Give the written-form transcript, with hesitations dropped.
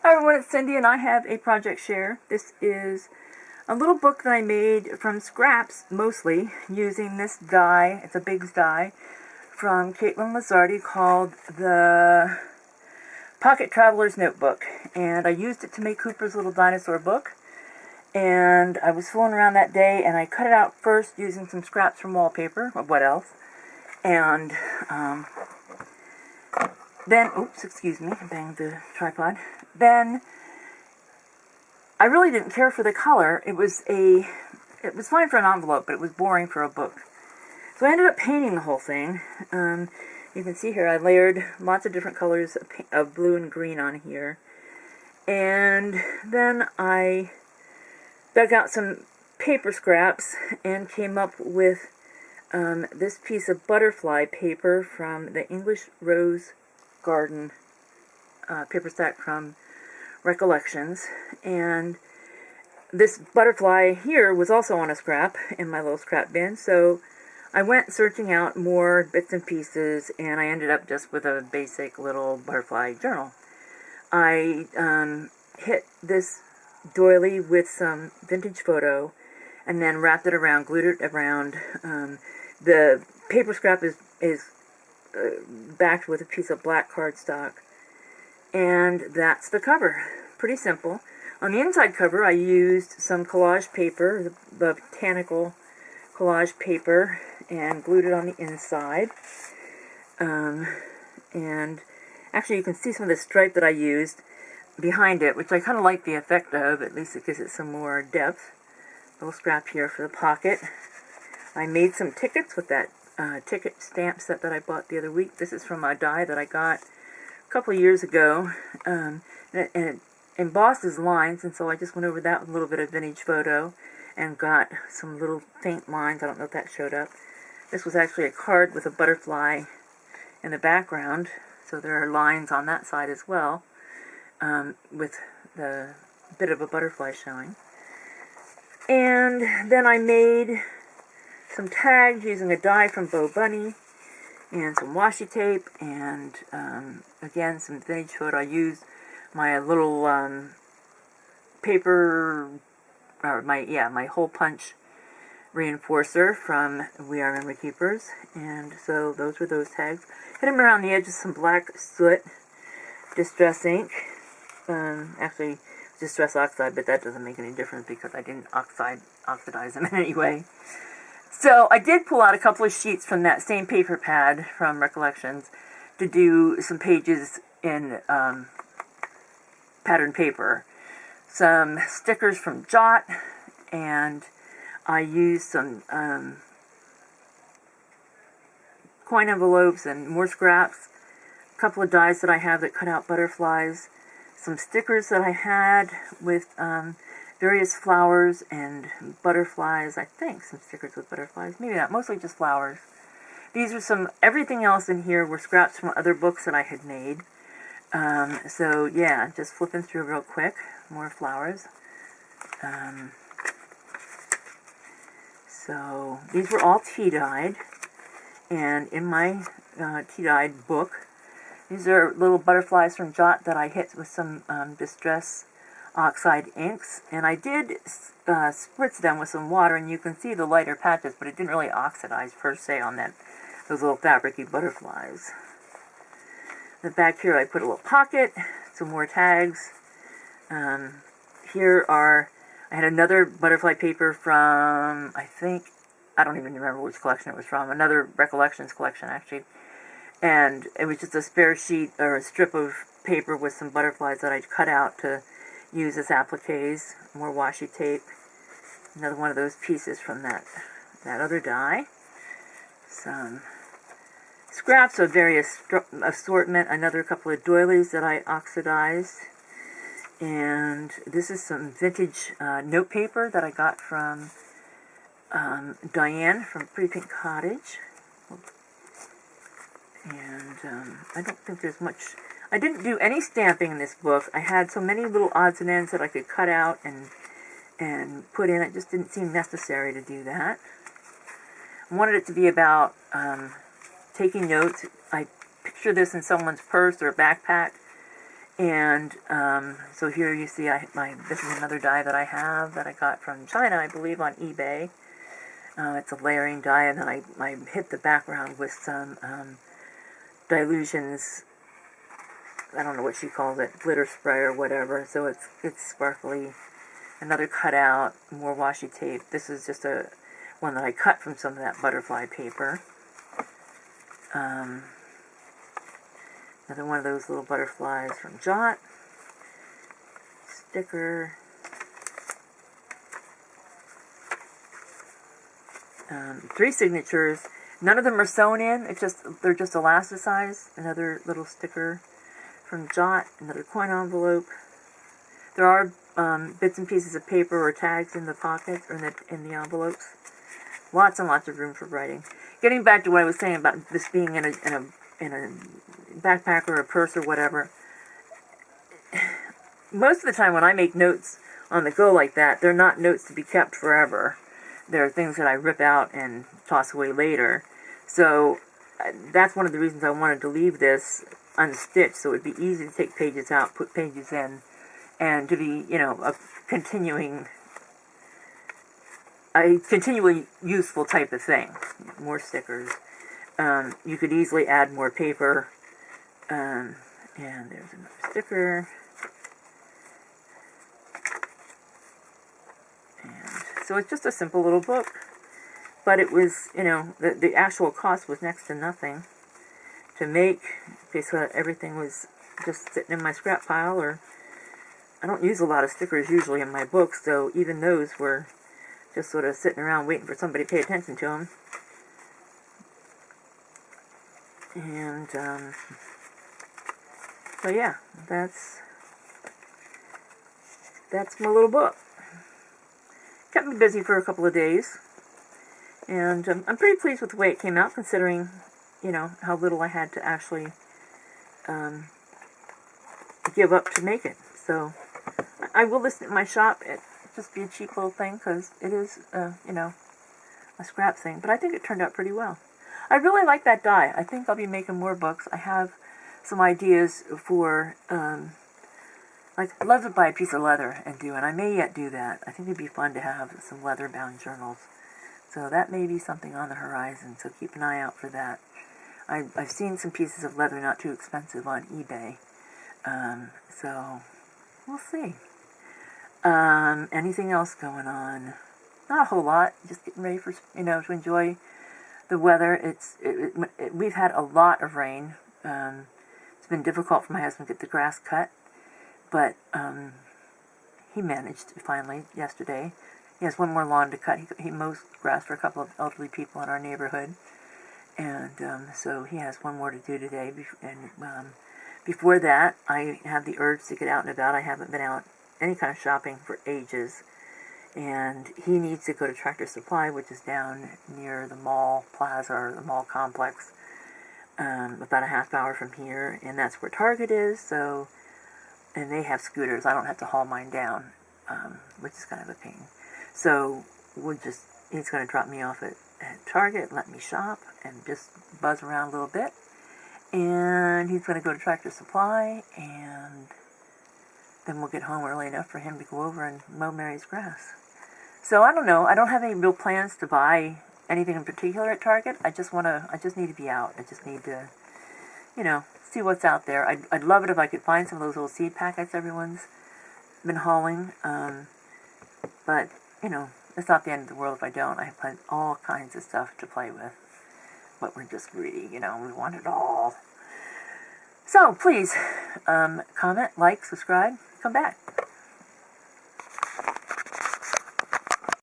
Hi everyone, it's Cindy and I have a project share. This is a little book that I made from scraps, mostly, using this die. It's a Biggs die from Caitlin Lizardi called the Pocket Traveler's Notebook. And I used it to make Cooper's Little Dinosaur book. And I was fooling around that day and I cut it out first using some scraps from wallpaper, what else. And then, oops, excuse me, I banged the tripod. Then I really didn't care for the color. It was fine for an envelope, but it was boring for a book. So I ended up painting the whole thing. You can see here I layered lots of different colors of blue and green on here. And then I dug out some paper scraps and came up with this piece of butterfly paper from the English Rose Garden paper stack from Recollections. And this butterfly here was also on a scrap in my little scrap bin, so I went searching out more bits and pieces, and I ended up just with a basic little butterfly journal. I hit this doily with some vintage photo and then wrapped it around, glued it around. The paper scrap is backed with a piece of black cardstock, and that's the cover. Pretty simple. On the inside cover I used some collage paper, the botanical collage paper, and glued it on the inside. And actually you can see some of the stripe that I used behind it, which I kind of like the effect of. At least it gives it some more depth. Little scrap here for the pocket. I made some tickets with that ticket stamp set that I bought the other week. This is from a die that I got a couple of years ago, and it embosses lines, and so I just went over that with a little bit of vintage photo and got some little faint lines. I don't know if that showed up. This was actually a card with a butterfly in the background, so there are lines on that side as well, with the bit of a butterfly showing. And then I made some tags using a die from Bo Bunny and some washi tape, and again some vintage photo. I used my little paper, or my hole punch reinforcer from We Are Memory Keepers, and so those were those tags. Hit them around the edge with some black soot, distress ink, actually distress oxide, but that doesn't make any difference because I didn't oxidize them in any way. So I did pull out a couple of sheets from that same paper pad from Recollections to do some pages in patterned paper. Some stickers from Jot, and I used some coin envelopes and more scraps, a couple of dies that I have that cut out butterflies, some stickers that I had with various flowers and butterflies. I think some stickers with butterflies, maybe not, mostly just flowers. These are everything else in here were scraps from other books that I had made. So yeah, just flipping through real quick, more flowers. So these were all tea-dyed, and in my tea-dyed book, these are little butterflies from Jot that I hit with some distress oxide inks, and I did spritz them with some water, and you can see the lighter patches, but it didn't really oxidize per se on those little fabricy butterflies. In the back here I put a little pocket, some more tags. I had another butterfly paper from, I don't even remember which collection it was from, another Recollections collection actually. And it was just a spare sheet, or a strip of paper with some butterflies that I'd cut out to use as appliques. More washi tape. Another one of those pieces from that other die. Some scraps of various assortment. Another couple of doilies that I oxidized. And this is some vintage note paper that I got from Diane from Pretty Pink Cottage. And I don't think there's much. I didn't do any stamping in this book. I had so many little odds and ends that I could cut out and put in. It just didn't seem necessary to do that. I wanted it to be about taking notes. I picture this in someone's purse or backpack, And so here you see this is another die that I have that I got from China, I believe, on eBay. It's a layering die, and then I hit the background with some Dilutions, I don't know what she calls it, glitter spray or whatever, so it's sparkly. Another cutout, more washi tape. This is just one that I cut from some of that butterfly paper. Another one of those little butterflies from Jot. Sticker. Three signatures. None of them are sewn in. They're just elasticized. Another little sticker from Jot. Another coin envelope. There are bits and pieces of paper or tags in the pockets or in the envelopes. Lots and lots of room for writing. Getting back to what I was saying about this being in a backpack or a purse or whatever. Most of the time when I make notes on the go like that, they're not notes to be kept forever. They're things that I rip out and toss away later. So that's one of the reasons I wanted to leave this unstitched, so it would be easy to take pages out, put pages in, and to be, a continually useful type of thing. More stickers. You could easily add more paper. And there's another sticker. And so it's just a simple little book. But it was, the actual cost was next to nothing to make. Basically, everything was just sitting in my scrap pile, or I don't use a lot of stickers usually in my books, so even those were just sort of sitting around waiting for somebody to pay attention to them. And, so yeah, that's my little book. Kept me busy for a couple of days. And I'm pretty pleased with the way it came out, considering, how little I had to actually give up to make it. So I will list it in my shop. It'll just be a cheap little thing, because it is, a scrap thing. But I think it turned out pretty well. I really like that die. I think I'll be making more books. I have some ideas for, I'd love to buy a piece of leather and do, and I may yet do that. I think it'd be fun to have some leather-bound journals. So that may be something on the horizon, so keep an eye out for that. I've seen some pieces of leather not too expensive on eBay, so we'll see. Anything else going on? Not a whole lot, just getting ready for, to enjoy the weather. We've had a lot of rain. It's been difficult for my husband to get the grass cut, but he managed finally yesterday. He has one more lawn to cut. He mows grass for a couple of elderly people in our neighborhood, and so he has one more to do today. And before that, I have the urge to get out and about. I haven't been out any kind of shopping for ages, and he needs to go to Tractor Supply, which is down near the mall plaza, or the mall complex, about a half hour from here, and that's where Target is. So, and they have scooters. I don't have to haul mine down, which is kind of a pain. So he's going to drop me off at Target, let me shop, and just buzz around a little bit. And he's going to go to Tractor Supply, and then we'll get home early enough for him to go over and mow Mary's grass. So I don't know. I don't have any real plans to buy anything in particular at Target. I just need to be out. I just need to, see what's out there. I'd love it if I could find some of those little seed packets everyone's been hauling. But, it's not the end of the world if I don't. I have all kinds of stuff to play with. But we're just greedy, we want it all. So, please, comment, like, subscribe, come back.